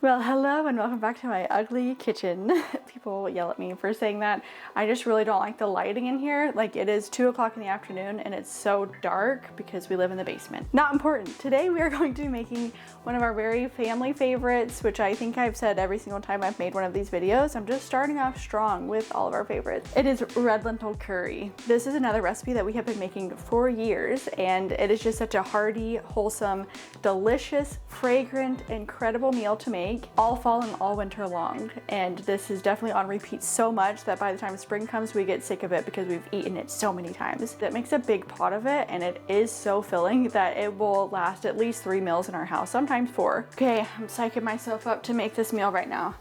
Well, hello and welcome back to my ugly kitchen. People yell at me for saying that. I just really don't like the lighting in here. Like, it is 2 o'clock in the afternoon and it's so dark because we live in the basement. Not important. Today we are going to be making one of our very family favorites, which I think I've said every single time I've made one of these videos. I'm just starting off strong with all of our favorites. It is red lentil curry. This is another recipe that we have been making for years, and it is just such a hearty, wholesome, delicious, fragrant, incredible meal to make all fall and all winter long. And this is definitely on repeat so much that by the time spring comes we get sick of it because we've eaten it so many times. That makes a big pot of it, and it is so filling that it will last at least 3 meals in our house, sometimes 4. Okay, I'm psyching myself up to make this meal right now.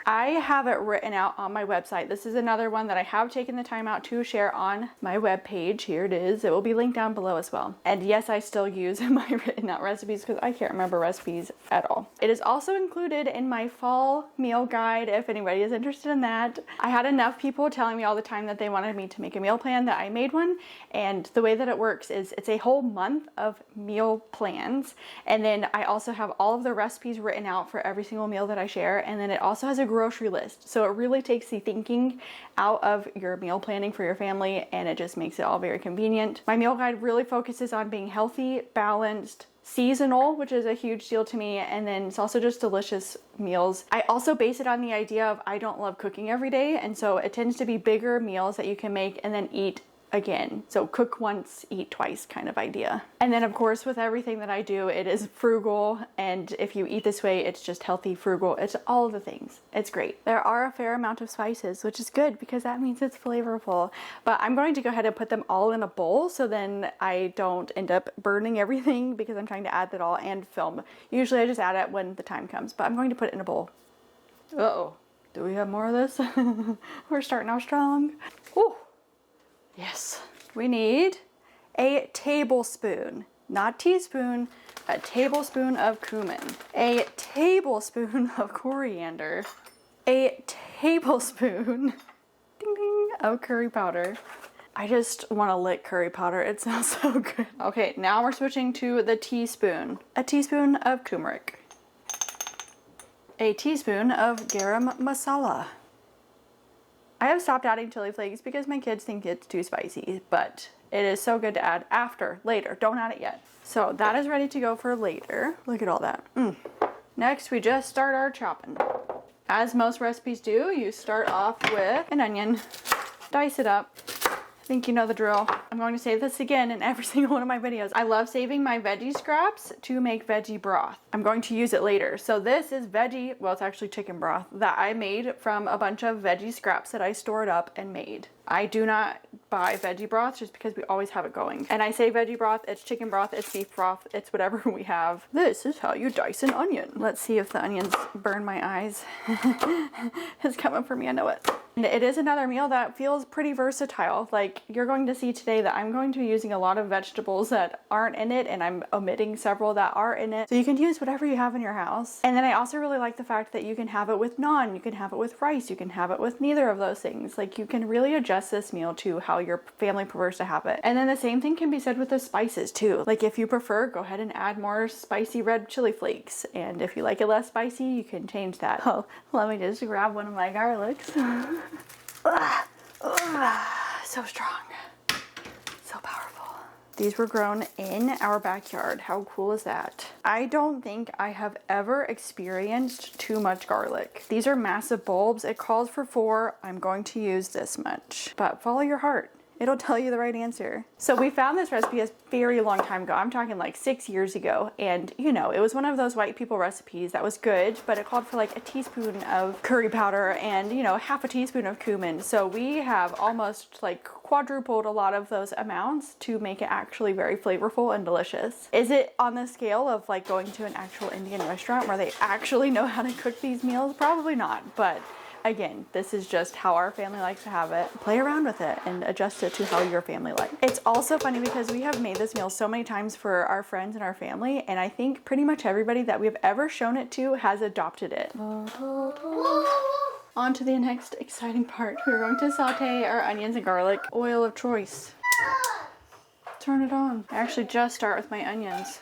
I have it written out on my website. This is another one that I have taken the time out to share on my webpage. Here it is. It will be linked down below as well. And yes, I still use my written out recipes because I can't remember recipes at all. It is also included in my fall meal guide if anybody is interested in that. I had enough people telling me all the time that they wanted me to make a meal plan that I made one. And the way that it works is it's a whole month of meal plans. And then I also have all of the recipes written out for every single meal that I share. And then it also has a grocery list. So it really takes the thinking out of your meal planning for your family, and it just makes it all very convenient. My meal guide really focuses on being healthy, balanced, seasonal, which is a huge deal to me, and then it's also just delicious meals. I also base it on the idea of I don't love cooking every day, and so it tends to be bigger meals that you can make and then eat again. So cook once, eat twice kind of idea. And then of course with everything that I do, it is frugal, and if you eat this way, it's just healthy, frugal, it's all of the things. It's great. There are a fair amount of spices, which is good because that means it's flavorful. But I'm going to go ahead and put them all in a bowl so then I don't end up burning everything because I'm trying to add that all and film. Usually I just add it when the time comes, but I'm going to put it in a bowl. Uh-oh. Do we have more of this? We're starting out strong. Ooh. Yes, we need a tablespoon, not teaspoon, a tablespoon of cumin, a tablespoon of coriander, a tablespoon ding ding, of curry powder. I just want to lick curry powder. It sounds so good. Okay, now we're switching to the teaspoon. A teaspoon of turmeric, a teaspoon of garam masala. I have stopped adding chili flakes because my kids think it's too spicy, but it is so good to add later. Don't add it yet. So that is ready to go for later. Look at all that. Next, we just start our chopping. As most recipes do, you start off with an onion, dice it up. I think you know the drill. I'm going to say this again in every single one of my videos. I love saving my veggie scraps to make veggie broth. I'm going to use it later. So this is veggie, well, it's actually chicken broth that I made from a bunch of veggie scraps that I stored up and made. I do not buy veggie broth just because we always have it going. And I say veggie broth, it's chicken broth, it's beef broth, it's whatever we have. This is how you dice an onion. Let's see if the onions burn my eyes. It's coming for me, I know it. And it is another meal that feels pretty versatile. Like, you're going to see today that I'm going to be using a lot of vegetables that aren't in it, and I'm omitting several that are in it. So you can use whatever you have in your house. And then I also really like the fact that you can have it with naan, you can have it with rice, you can have it with neither of those things. Like, you can really adjust this meal to how your family prefers to have it. And then the same thing can be said with the spices too. Like, if you prefer, go ahead and add more spicy red chili flakes. And if you like it less spicy, you can change that. Oh, let me just grab one of my garlics. So strong, so powerful. These were grown in our backyard. How cool is that? I don't think I have ever experienced too much garlic. These are massive bulbs. It calls for 4. I'm going to use this much, but follow your heart. It'll tell you the right answer. So we found this recipe a very long time ago. I'm talking like 6 years ago. And you know, it was one of those white people recipes that was good, but it called for like a teaspoon of curry powder and, you know, half a teaspoon of cumin. So we have almost like quadrupled a lot of those amounts to make it actually very flavorful and delicious. Is it on the scale of like going to an actual Indian restaurant where they actually know how to cook these meals? Probably not, but again, this is just how our family likes to have it. Play around with it and adjust it to how your family likes. It's also funny because we have made this meal so many times for our friends and our family, and I think pretty much everybody that we've ever shown it to has adopted it. On to the next exciting part. We're going to saute our onions and garlic. Oil of choice. Turn it on. I actually just start with my onions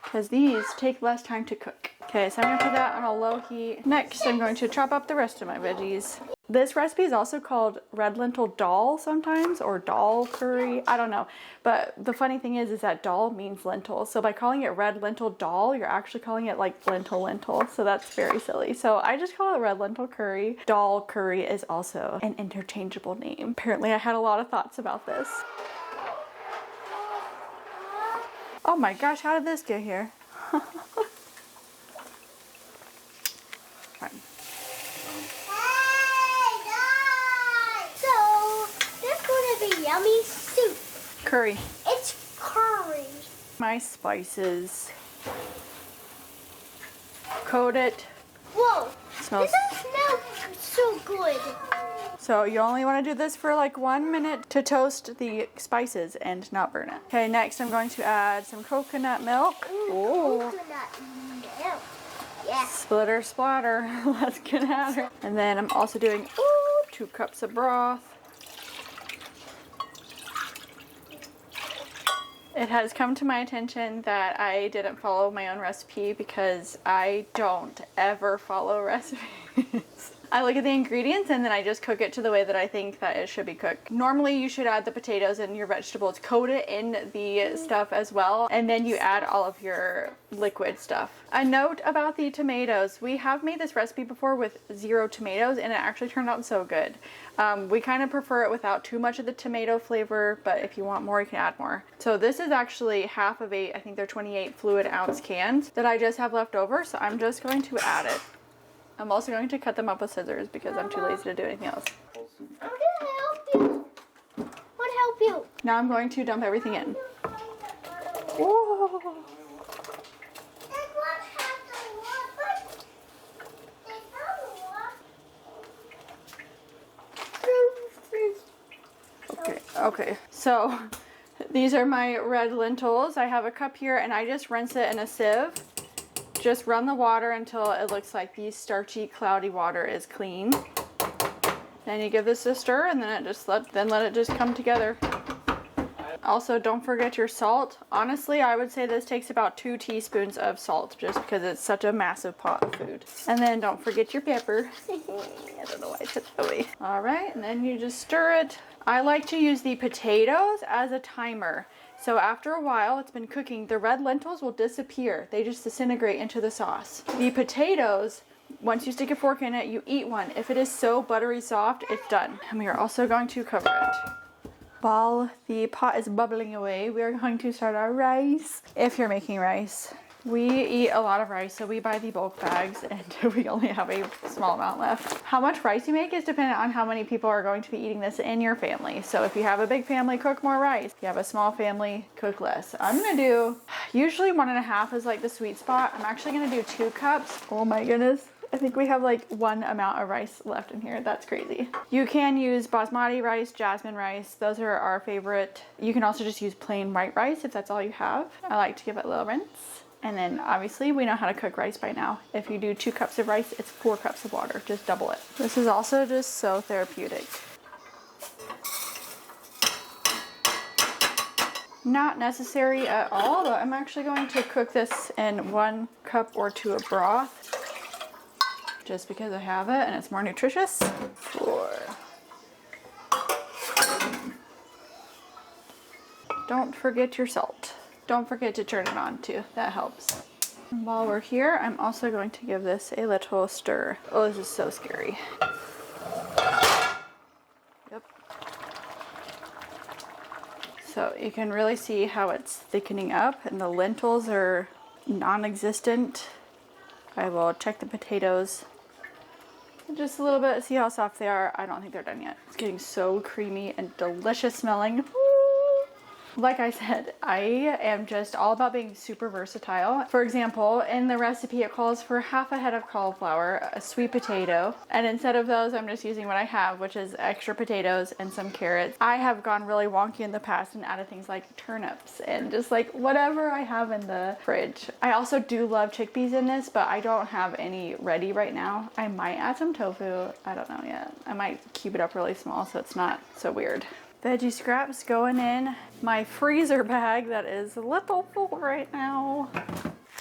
because these take less time to cook. Okay, so I'm gonna put that on a low heat. Next, I'm going to chop up the rest of my veggies. This recipe is also called red lentil dal sometimes, or dal curry, I don't know. But the funny thing is that dal means lentil. So by calling it red lentil dal, you're actually calling it like lentil. So that's very silly. So I just call it red lentil curry. Dal curry is also an interchangeable name. Apparently I had a lot of thoughts about this. Oh my gosh, how did this get here? Yummy soup. Curry. It's curry. My spices. Coat it. Whoa. Smells. This smells so good. So you only want to do this for like 1 minute to toast the spices and not burn it. Okay, next I'm going to add some coconut milk. Ooh, coconut milk. Yeah. Splitter splatter. Let's get at her. And then I'm also doing 2 cups of broth. It has come to my attention that I didn't follow my own recipe because I don't ever follow recipes. I look at the ingredients and then I just cook it to the way that I think that it should be cooked. Normally you should add the potatoes and your vegetables, coat it in the stuff as well, and then you add all of your liquid stuff. A note about the tomatoes. We have made this recipe before with 0 tomatoes and it actually turned out so good. We kind of prefer it without too much of the tomato flavor, but if you want more, you can add more. So this is actually half of I think they're 28 fluid ounce cans that I just have left over, so I'm just going to add it. I'm also going to cut them up with scissors because I'm too lazy to do anything else. I'm gonna help you. What help you? Now I'm going to dump everything in. Whoa. Okay, so these are my red lentils. I have a cup here and I just rinse it in a sieve. Just run the water until it looks like the starchy, cloudy water is clean. Then you give this a stir and then let it just come together. Also, don't forget your salt. Honestly, I would say this takes about 2 teaspoons of salt just because it's such a massive pot of food. And then don't forget your pepper. I don't know why I took it away. All right, and then you just stir it. I like to use the potatoes as a timer. So after a while it's been cooking, the red lentils will disappear. They just disintegrate into the sauce. The potatoes, once you stick a fork in it, you eat one. If it is so buttery soft, it's done. And we are also going to cover it. While the pot is bubbling away, we are going to start our rice. If you're making rice. We eat a lot of rice, so we buy the bulk bags and we only have a small amount left. How much rice you make is dependent on how many people are going to be eating this in your family. So if you have a big family, cook more rice. If you have a small family, cook less. I'm gonna do, usually 1.5 is like the sweet spot. I'm actually gonna do 2 cups. Oh my goodness. I think we have like 1 amount of rice left in here. That's crazy. You can use basmati rice, jasmine rice. Those are our favorite. You can also just use plain white rice if that's all you have. I like to give it a little rinse. And then obviously we know how to cook rice by now. If you do 2 cups of rice, it's 4 cups of water. Just double it. This is also just so therapeutic. Not necessary at all, but I'm actually going to cook this in 1 cup or 2 of broth. Just because I have it and it's more nutritious. 4. Don't forget your salt. Don't forget to turn it on too, that helps. And while we're here, I'm also going to give this a little stir. Oh, this is so scary. Yep. So you can really see how it's thickening up and the lentils are non-existent. I will check the potatoes just a little bit, see how soft they are. I don't think they're done yet. It's getting so creamy and delicious smelling. Like I said, I am just all about being super versatile. For example, in the recipe it calls for half a head of cauliflower, a sweet potato, and instead of those I'm just using what I have, which is extra potatoes and some carrots. I have gone really wonky in the past and added things like turnips and just like whatever I have in the fridge. I also do love chickpeas in this, but I don't have any ready right now. I might add some tofu, I don't know yet. I might keep it up really small so it's not so weird. Veggie scraps going in my freezer bag that is a little full right now.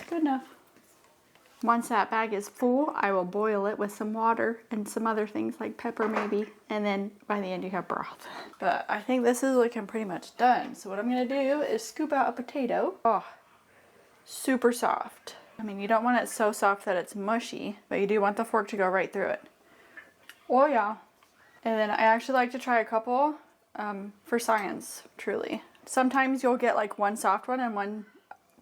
Good enough. Once that bag is full, I will boil it with some water and some other things like pepper maybe. And then by the end you have broth. But I think this is looking pretty much done. So what I'm gonna do is scoop out a potato. Oh, super soft. I mean, you don't want it so soft that it's mushy, but you do want the fork to go right through it. Oh yeah. And then I actually like to try a couple for science, truly. Sometimes you'll get like one soft one and one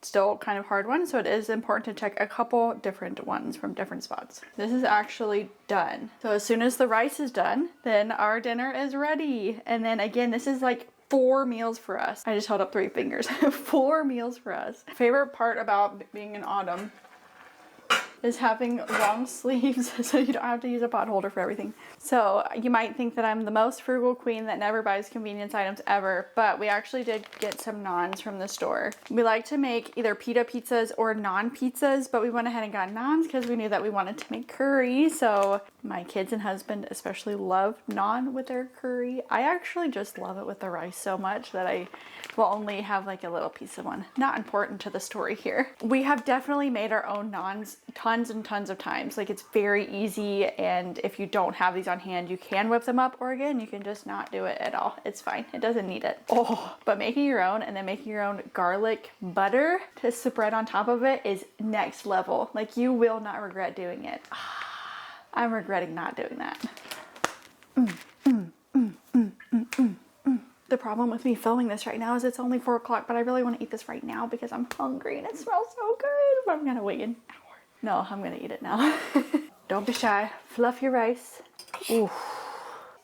still kind of hard one, so it is important to check a couple different ones from different spots. This is actually done. So as soon as the rice is done, then our dinner is ready. And then again, this is like 4 meals for us. I just held up 3 fingers. 4 meals for us. Favorite part about being in autumn is having long sleeves so you don't have to use a pot holder for everything. So you might think that I'm the most frugal queen that never buys convenience items ever, but we actually did get some naans from the store. We like to make either pita pizzas or naan pizzas, but we went ahead and got naans because we knew that we wanted to make curry. So my kids and husband especially love naan with their curry. I actually just love it with the rice so much that I will only have like a little piece of one. Not important to the story here. We have definitely made our own naans tons and tons of times. Like, it's very easy, and if you don't have these on hand, you can whip them up, or again, you can just not do it at all. It's fine. It doesn't need it. Oh, but making your own and then making your own garlic butter to spread on top of it is next level. Like, you will not regret doing it. I'm regretting not doing that. The problem with me filming this right now is it's only 4 o'clock, but I really want to eat this right now because I'm hungry and it smells so good. But I'm gonna wait an hour. No, I'm gonna eat it now. Don't be shy. Fluff your rice. Ooh.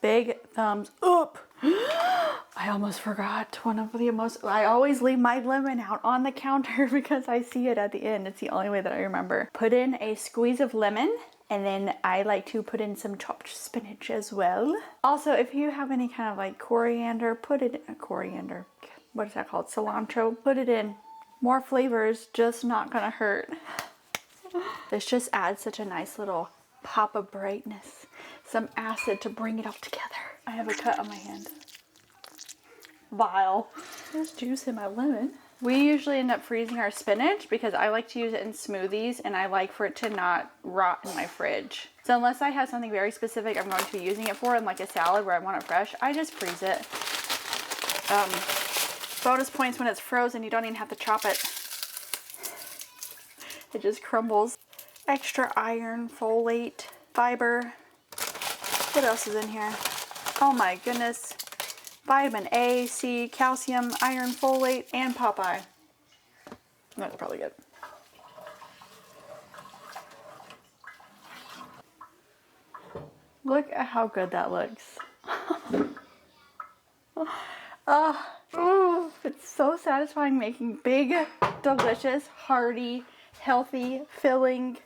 Big thumbs up. I almost forgot one of the most. I always leave my lemon out on the counter because I see it at the end. It's the only way that I remember. Put in a squeeze of lemon. And then I like to put in some chopped spinach as well. Also, if you have any kind of like coriander, put it in coriander. What is that called? Cilantro. Put it in. More flavors, just not gonna hurt. This just adds such a nice little pop of brightness. Some acid to bring it all together. I have a cut on my hand. Vile. There's juice in my lemon. We usually end up freezing our spinach because I like to use it in smoothies and I like for it to not rot in my fridge. So unless I have something very specific I'm going to be using it for, in like a salad where I want it fresh, I just freeze it. Bonus points when it's frozen, you don't even have to chop it. It just crumbles. Extra iron, folate, fiber. What else is in here? Oh my goodness. Vitamin A, C, calcium, iron, folate, and Popeye. That's probably good. Look at how good that looks. It's so satisfying making big, delicious, hearty, healthy, filling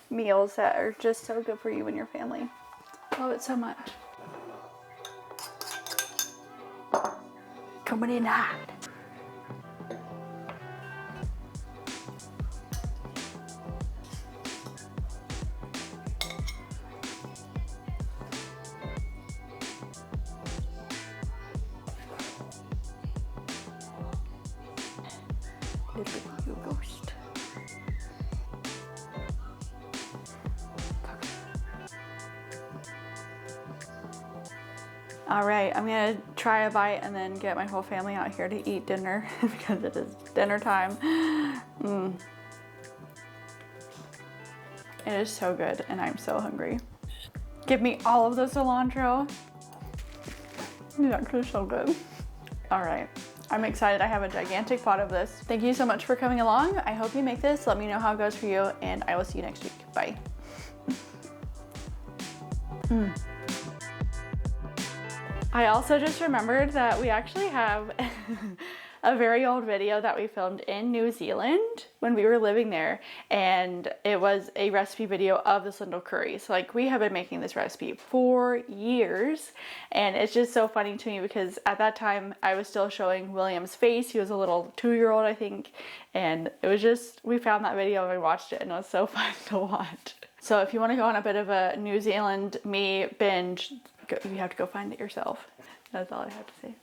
meals that are just so good for you and your family. Love it so much. Coming in hot. Little you ghost. All right, I'm gonna try a bite and then get my whole family out here to eat dinner because it is dinner time. It is so good and I'm so hungry. Give me all of the cilantro. It's actually so good. All right, I'm excited. I have a gigantic pot of this. Thank you so much for coming along. I hope you make this. Let me know how it goes for you and I will see you next week. Bye. I also just remembered that we actually have a very old video that we filmed in New Zealand when we were living there, and it was a recipe video of this lentil curry. So like, we have been making this recipe for years, and it's just so funny to me because at that time I was still showing William's face. He was a little 2-year-old, I think, and it was just, we found that video and we watched it and it was so fun to watch. So if you want to go on a bit of a New Zealand me binge, you have to go find it yourself. That's all I have to say.